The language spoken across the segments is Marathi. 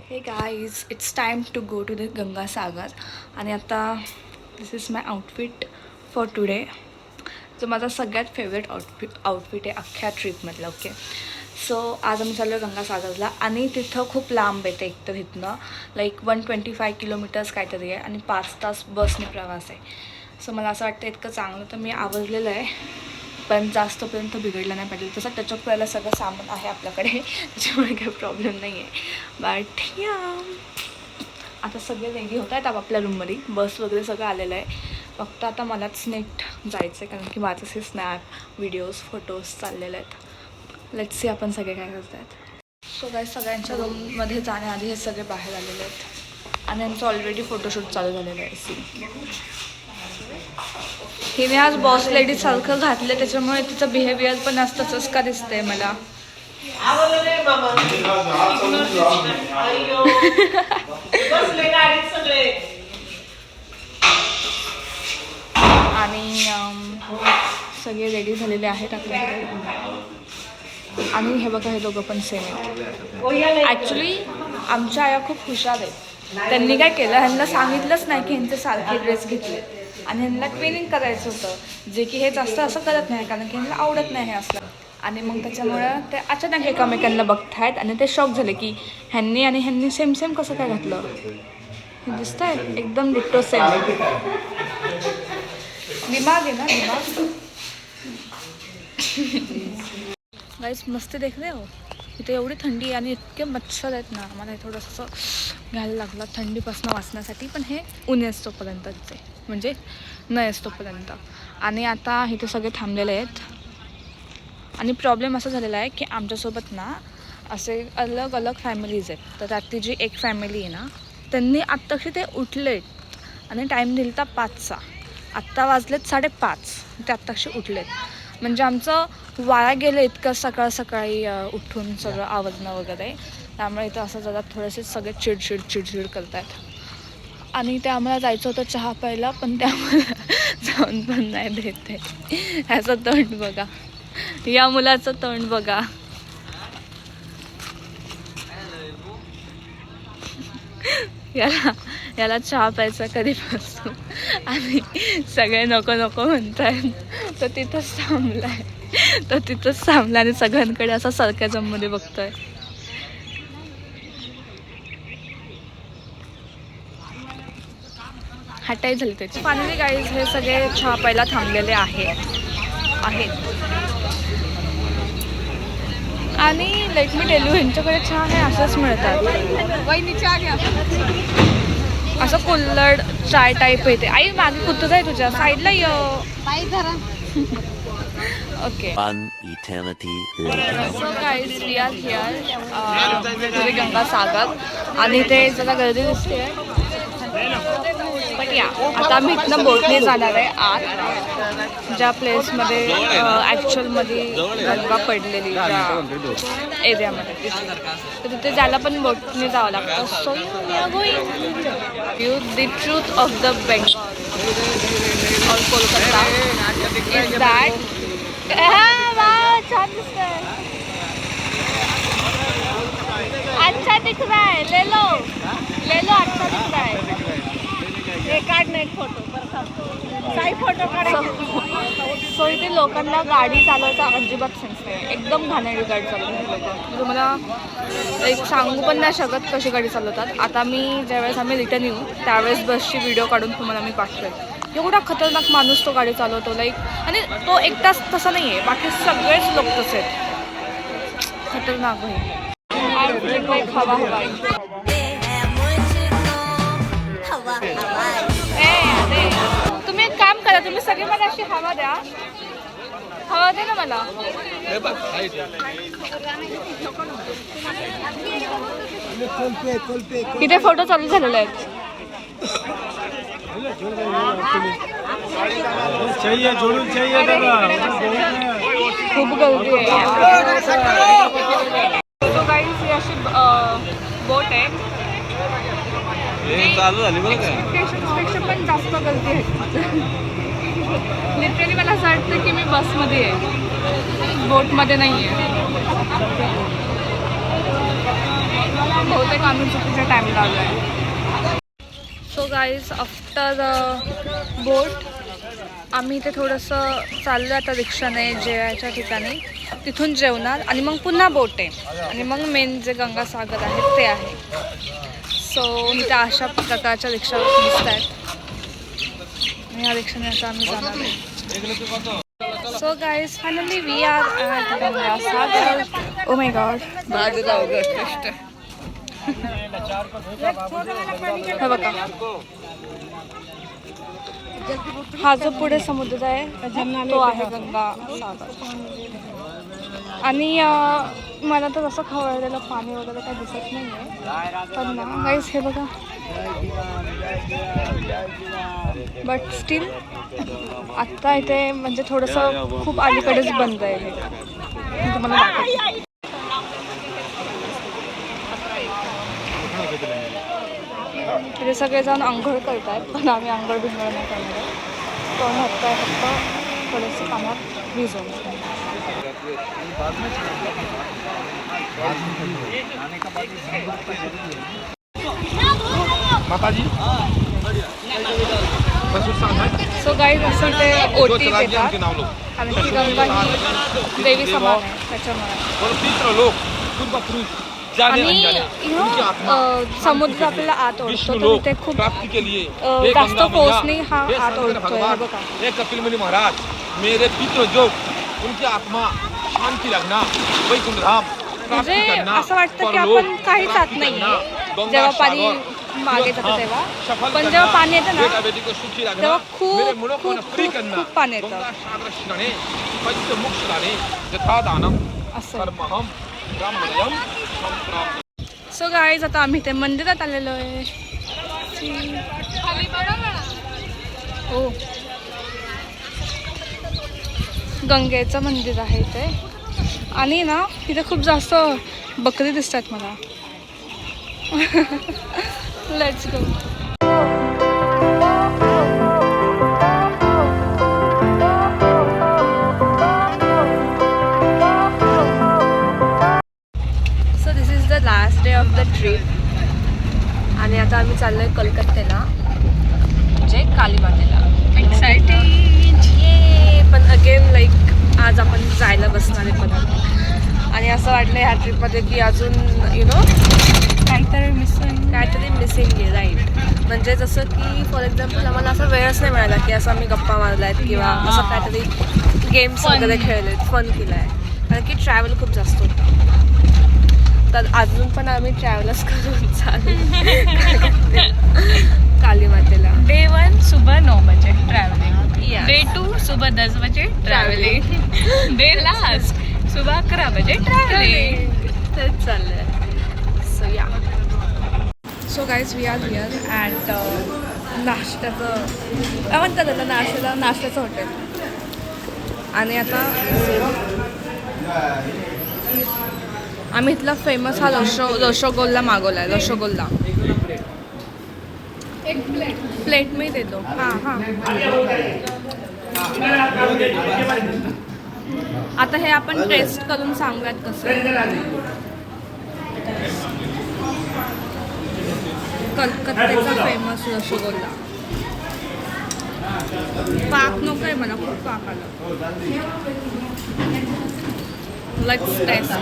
हे guys, it's time to go to the Gangasagar. आणि आता this is my outfit for today, जो माझा सगळ्यात फेवरेट आउटफिट आहे अख्ख्या ट्रिपमधला. ओके, सो आज आम्ही चाललो आहे गंगासागरला. आणि तिथं खूप लांब येते, एकतर इथनं लाईक 125 किलोमीटर्स काहीतरी आहे आणि 5 तास बसने प्रवास आहे. सो मला असं वाटतं इतकं चांगलं तर मी आवडलेलं आहे, पण जास्तपर्यंत बिघडलं नाही पाहिजे. तसं टचअप करायला सगळं सामान आहे आपल्याकडे, त्याच्यामुळे काही प्रॉब्लेम नाही आहे. बट या आता सगळे रेडी होत आहेत आपल्या रूममध्ये, बस वगैरे सगळं आलेलं आहे. फक्त आता मलाच नीट जायचं आहे, कारण की माझं हे स्नॅप व्हिडिओज फोटोज चाललेले आहेत. लेट्स सी आपण सगळे काय करत आहेत. सो काय सगळ्यांच्या रूममध्ये जाण्याआधी हे सगळे बाहेर आलेले आहेत आणि यांचं ऑलरेडी फोटोशूट चालू झालेलं आहे. सी हिने आज बॉस लेडी सारखं घातलं, त्याच्यामुळे तिचं बिहेवियर पण असतंच का दिसतंय मला. आणि सगळे रेडी झालेले आहेत आपल्याकडे. आणि हे बघा, हे दोघं पण सेम आहेत. ॲक्च्युली आमच्या आया खूप हुशार आहेत. त्यांनी काय केलं, ह्यांना सांगितलंच नाही की ह्यांचे सारखे ड्रेस घेतले आणि ह्यांना ट्रेनिंग करायचं होतं, जे की हे जास्त असं करत नाही, कारण की ह्यांना आवडत नाही हे असलं. आणि मग त्याच्यामुळं ते अचानक एकमेकांना बघत आहेत आणि ते शॉक झाले की ह्यांनी आणि ह्यांनी सेम सेम कसं काय घातलं. हे दिसतंय एकदम डिट्टो सेम. दिमाग आहे ना, दिमाग. गाईस मस्त देख रहे हो, इथे एवढी थंडी आणि इतके मच्छर आहेत ना, मला हे थोडंसं घ्यायला लागलं थंडीपासून वाचण्यासाठी. पण हे ऊन असतोपर्यंतच, म्हणजे न असतोपर्यंत. आणि आता इथे सगळे थांबलेले आहेत. आणि प्रॉब्लेम असा झालेला आहे की आमच्यासोबत ना असे अलग अलग फॅमिलीज आहेत. तर त्यातली जी एक फॅमिली आहे ना, त्यांनी आत्ताशी ते उठलेत आणि टाईम दिला होता 5चा. आत्ता वाजलेत 5:30, ते आत्ताशी उठलेत. म्हणजे आमचं वाया गेलं इतकं सकाळ सकाळी उठून सगळं आवरणं वगैरे. त्यामुळे इथं असं जरा थोडेसे सगळे चिडचिड करत आहेत. आणि ते आम्हाला जायचं होतं चहा प्यायला, पण ते आम्हाला जाऊन पण नाही देते. ह्याचं तोंड बघा, या मुलाचं तोंड बघा. याला चहा प्यायचा कधीपासून आणि सगळे नको नको म्हणतायत. तो तिथंच थांबलाय आणि सगळ्यांकडे असा सरक्याजममध्ये बघतोय. हटाई झाली त्याची. फायनली गाईज, हे सगळे चहा प्यायला थांबलेले आहेत. आणि लेट मी टेल यू, ह्यांच्याकडे चहा हे असंच मिळतात. वहिनी चहा घ्या. असं कुल्हड चाय टाईप येते. आई मागे कुठं आहे तुझ्या साईडला य. Okay, so guys we are here Gangasagar. आणि ते जरा गर्दी दिसते. बट या आता आम्ही इथनं बोटने जाणार आहे आत, ज्या प्लेसमध्ये ॲक्च्युअलमध्ये गंगा पडलेली ज्या एरियामध्ये, तर तिथे जायला पण बोटने जावं लागतं. So we are going you the truth of the Bengal और कोलकाता इज दॅट. छान दिसतंय, अच्छा दिख रहा है, ले लो अच्छा दिख रहा है. काढ एक फोटो, काही फोटो काढायचे. सो इथे लोकांना गाडी चालवायचा अजिबात सेन्स नाही, एकदम घाणेरडी गाडी चालवतात लोक. तुम्हाला एक सांगू पण नाही शकत कशी गाडी चालवतात. आता मी ज्यावेळेस आम्ही रिटर्न येऊ त्यावेळेस बसची व्हिडिओ काढून तुम्हाला मी पाठवेल. एवढा खतरनाक माणूस तो गाडी चालवतो लाईक. आणि तो एकटाच तसा नाही आहे, बाकी सगळेच लोक तसे आहेत. खतरनाक आहे. हवा तुम्ही एक काम करा, तुम्ही सगळे मला अशी हवा द्या ना मला. इथे फोटो चालू झालेले आहेत. खूप गर्दी आहे. सो गाईज, ही अशी बोट आहे, चालू झाली बरं का. एक्सपेक्टेशन्सपेक्षा पण जास्त गर्दी आहे. लिटरली मला असं वाटतं की मी बसमध्ये आहे, बोटमध्ये नाही आहे. बहुतेक आम्ही चुकीच्या टाईमला आलो आहे. सो गाईज आफ्टर बोट आम्ही इथे थोडंसं चाललो आता रिक्षाने जेवायच्या ठिकाणी. तिथून जेवणार आणि मग पुन्हा बोट आहे आणि मग मेन जे गंगासागर आहे ते आहे. सो इथे अशा प्रकारच्या रिक्षा दिसत आहेत आणि या रिक्षाने आता आम्ही जाणार आहे. So guys finally we are at Gangasagar. Oh my god हे बघा, हा जो पुढे समुद्र आहे तो आहे गंगासागर. आणि मला तर असं खवळलेलं पाणी वगैरे काही दिसत नाही आहे पण ना गाईस हे बघा. बट स्टील आत्ता इथे म्हणजे थोडंसं खूप अलीकडेच बंद आहे हे. मी तुम्हाला दाखवते. तिथे सगळेजण आंघोळ करत आहेत पण आम्ही आंघोळ बिंघोळ नाही करणार आहे. तोंड हातपाय फक्त थोडंसं पाण्यात भिजवून. सो गाईज असं ते ओटी देतात आणि ती गंगा ही देवी समान आहे त्याच्यामुळे. आणि समुद्र आपल्याला आत ओढतो तर इथे खूप जास्त फोर्सनी हा आत ओढतोय. हे बघा. कपिल मुनी महाराज मेरे पितृ जो उनकी आत्मा शांती लगना वैकुंठ धाम. म्हणजे असं वाटतं की आपण काहीच आत नाही जेव्हा पाणी मागे जातं तेव्हा. पण जेव्हा पाणी येतं ना तेव्हा खूप खूप खूप पाणी येतं असं. सो गाईज आता आम्ही ते मंदिरात आलेलो आहे. हो, गंगेचं मंदिर आहे इथे. आणि ना तिथे खूप जास्त बकरी दिसतात मला. Let's go. So this is the last day of the trip आणि आता आम्ही चाललोय कलकत्त्याला म्हणजे कालीमातेला. एक्साइटेड ये. पण अगेन लाईक आज आपण जायला बसणार आहे परत आणि असं वाटलं ह्या ट्रिपमध्ये की अजून यु नो काहीतरी मिसिंग आहे. राईट. म्हणजे जसं की फॉर एक्झाम्पल आम्हाला असा वेळच नाही मिळाला की असं आम्ही गप्पा मारला आहेत किंवा असं काहीतरी गेम्स वगैरे खेळले फन केलं आहे. कारण की ट्रॅव्हल खूप जास्त होतं तर अजून पण आम्ही ट्रॅव्हलच करून चालू कालीमातेला. डे 1 सुबह 9 बजे ट्रैवलिंग. डे 2 सुबह 10 बजे ट्रैवलिंग. डे लास्ट सुबह 11 बजे ट्रैवलिंग. तेच चाललं आहे. सो या. So guys we are here at नाश्त्याचं काय म्हणतात त्याला नाश्त्याचं हॉटेल. आणि आता आम्ही इथला फेमस हा रसगोल्ला मागवला आहे. रसगोल्ला एक प्लेट मी देतो. हां हां. आता हे आपण टेस्ट करून सांगूयात कसं. कलकत्त्याचा फेमस रसगोल्ला. पाक नको आहे मला, खूप पाक आला. Let's taste.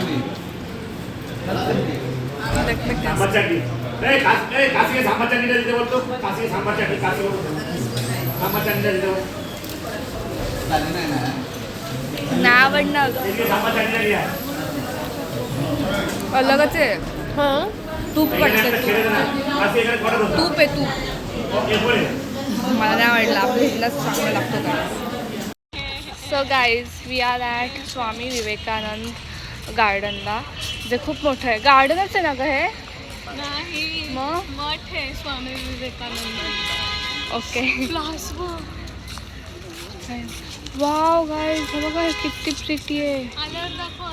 नाही आवडणार. अलगच आहे. हां तूप पडते. तूप आहे तूप. मला नाही आवडलं. आपल्या इथलाच चांगला लागतो का. So guys we are at Swami Vivekananda गार्डनला जे खूप मोठं आहे. गार्डनच आहे ना गं हे. नाही मग मठ आहे Swami Vivekananda. Okay. Wow guys हे बघा किती प्रिटी आहे. आल्यावर दाखव.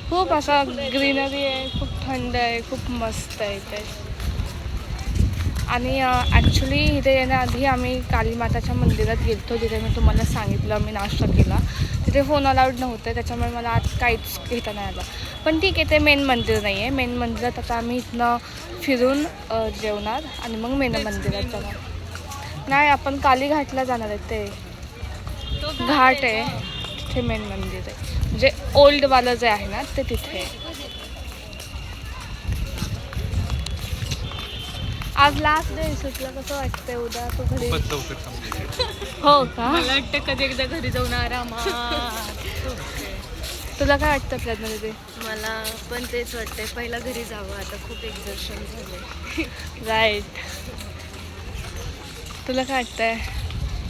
खूप असा ग्रीनरी आहे. खूप थंड आहे. खूप मस्त आहे इथे. आणि ॲक्च्युली इथे येण्याआधी आम्ही कालीमाताच्या मंदिरात गेलो. तिथे मी तुम्हाला सांगितलं मी नाश्ता केला. तिथे फोन अलाउड नव्हते त्याच्यामुळे मला आज काहीच घेता नाही आलं. पण ठीक आहे, ते मेन मंदिर नाही आहे. मेन मंदिरात आता आम्ही इथनं फिरून जेवणार आणि मग मेन मंदिरात जाणार. नाही, आपण कालीघाटला जाणार आहे. ते घाट आहे, तिथे मेन मंदिर आहे. म्हणजे ओल्डवालं जे आहे ना ते तिथे आहे. आज लास्ट डे सुटलं, कसं वाटतंय? उद्या तू घरी हो का? मला वाटतं कधी एकदा घरी जाऊन आरामात. तुला काय वाटतं प्रज्ञा दीदी? मला पण तेच वाटतंय, पहिला घरी जावं. आता खूप एक्झर्शन झाले. राईट. तुला काय वाटतंय?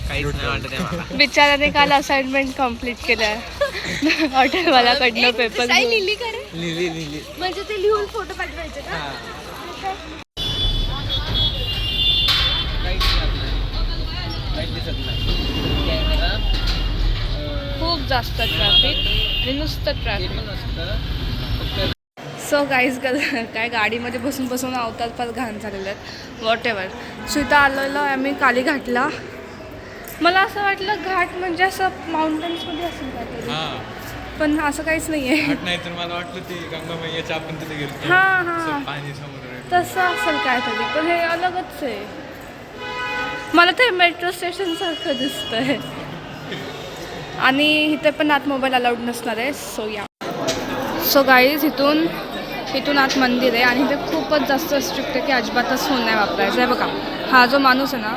काहीच नाही वाटत आहे मला. बिचाराने काल असाइनमेंट कम्प्लीट केलं हॉटेलवाल्याकडनं पेपर. लिहिली का रे? लिहिली म्हणजे ते लिहून फोटो पाठवायचे का? खूप जास्त ट्रॅफिक आणि नुसतं ट्रॅफिक. सो गाईज काय गाडीमध्ये बसून बसून अवतार फार घाण झालेले आहेत. What ever. सो इथं आलेलो आम्ही कालीघाटला. मला असं वाटलं घाट म्हणजे असं माउंटन्समध्ये असेल काहीतरी, पण असं काहीच नाही आहे. नाही तर मला वाटलं ते गंगा मैयाच्या आपण तिथे गेलो. हां पाणी समुद्र तसं असेल काहीतरी, पण हे अलगच आहे. मला ते मेट्रो स्टेशनसारखं दिसतंय. आणि इथे पण आत मोबाईल अलाउड नसणार आहे. सो या. सो गाईज इथून आत मंदिर आहे आणि ते खूपच जास्त स्ट्रिक्ट आहे की अजिबातच फोन नाही वापरायचा आहे. बघा, हा जो माणूस आहे ना,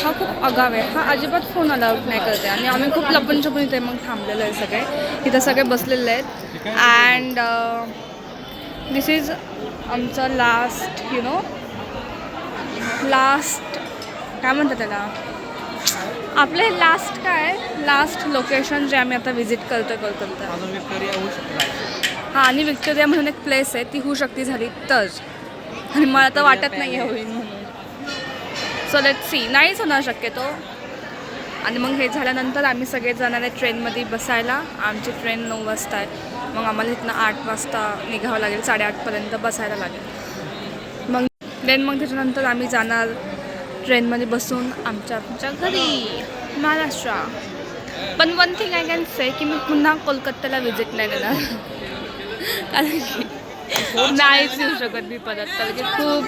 हा खूप आगाव आहे. हा अजिबात फोन अलाउड नाही करते. आणि आम्ही खूप लपून छपून इथे मग थांबलेलो आहे. सगळे इथं सगळे बसलेले आहेत. अँड दिस इज आमचं लास्ट काय म्हणतात त्याला, आपलं हे लास्ट लोकेशन जे आम्ही आता व्हिजिट करतोय कोलकाता. हां, आणि विक्टोरिया म्हणून एक प्लेस आहे, ती होऊ शकते झाली तर. आणि मला तर वाटत नाही आहे होईल म्हणून. So let's see. नाहीच होणार शक्यतो. आणि मग हे झाल्यानंतर आम्ही सगळे जाणार आहे ट्रेनमध्ये बसायला. आमची ट्रेन 9 वाजता आहे. मग आम्हाला इथनं 8 वाजता निघावं लागेल. 8:30पर्यंत बसायला लागेल. मग त्याच्यानंतर आम्ही जाणार ट्रेनमध्ये बसून आमच्या घरी महाराष्ट्र. पण one thing I can say की मी पुन्हा कोलकात्याला व्हिजिट नाही देणार. कारण की नाहीच येऊ शकत मी परत. कारण की खूप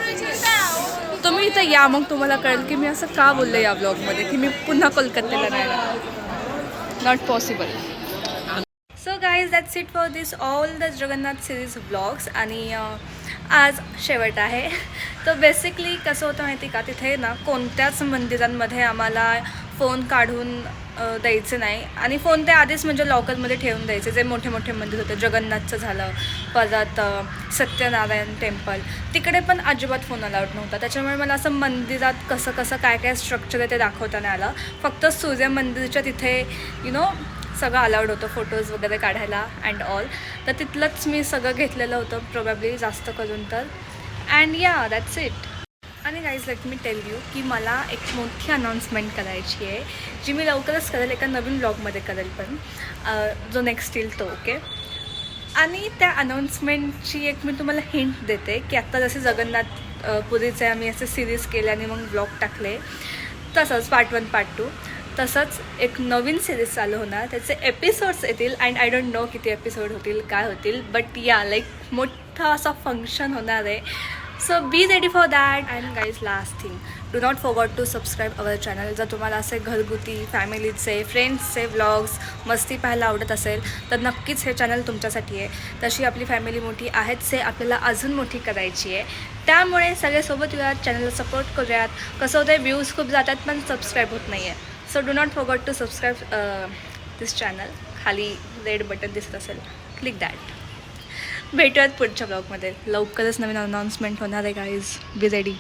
तुम्ही इथं या, मग तुम्हाला कळेल की मी असं का बोलले या ब्लॉगमध्ये की मी पुन्हा कोलकात्याला नाही येणार. Not possible. So guys, that's it for this all the Jagannath series blogs. आणि आज शेवट आहे. तर बेसिकली कसं होतं माहिती का, तिथे ना कोणत्याच मंदिरांमध्ये आम्हाला फोन काढून द्यायचे नाही. आणि फोन ते आधीच म्हणजे लॉकरमध्ये ठेवून द्यायचे. जे मोठे मोठे मंदिर होते, जगन्नाथचं झालं, परत सत्यनारायण टेम्पल, तिकडे पण अजिबात फोन अलाउड नव्हता. त्याच्यामुळे मला असं मंदिरात कसं काय स्ट्रक्चर आहे ते दाखवता नाही आलं. फक्त सूर्य मंदिरच्या तिथे सगळं अलाउड होतं, फोटोज वगैरे काढायला अँड ऑल. तर तिथलंच मी सगळं घेतलेलं होतं प्रोबॅबली जास्त करून तर. अँड या, दॅट्स इट. आणि guys, let me tell you की मला एक मोठी अनाऊन्समेंट करायची आहे, जी मी लवकरच करेल, एका नवीन ब्लॉगमध्ये करेल, पण जो नेक्स्ट येईल तो. ओके. आणि त्या अनाऊन्समेंटची एक मी तुम्हाला हिंट देते की आत्ता जसे जगन्नाथ पुरीचे आम्ही असे सिरीज केले आणि मग ब्लॉग टाकले, तसंच पार्ट 1 पार्ट 2 तसंच एक नवीन सिरीज चालू होणार. त्याचे एपिसोड्स येतील. अँड आय डोंट नो किती एपिसोड होतील, काय होतील, बट या लाईक मोठा असा फंक्शन होणार आहे. So be ready for that. And guys, last thing, do not forgot to subscribe our channel. जर तुम्हाला असे घरगुती, फॅमिलीचे, फ्रेंड्सचे व्लॉग्स, मस्ती पाहायला आवडत असेल तर नक्कीच हे चॅनल तुमच्यासाठी आहे. तशी आपली फॅमिली मोठी आहेच आहे, आपल्याला अजून मोठी करायची आहे. त्यामुळे सगळ्यासोबत येऊयात, चॅनलला सपोर्ट करूयात. कसं होतं, व्ह्यूज खूप जातात पण सबस्क्राईब होत नाही आहे. So do not forgot to subscribe this channel. खाली रेड बटन दिसत असेल, क्लिक दॅट. भेटूयात पुढच्या ब्लॉगमध्ये. लवकरच नवीन अनाऊन्समेंट होणार आहे गाईज. Be ready.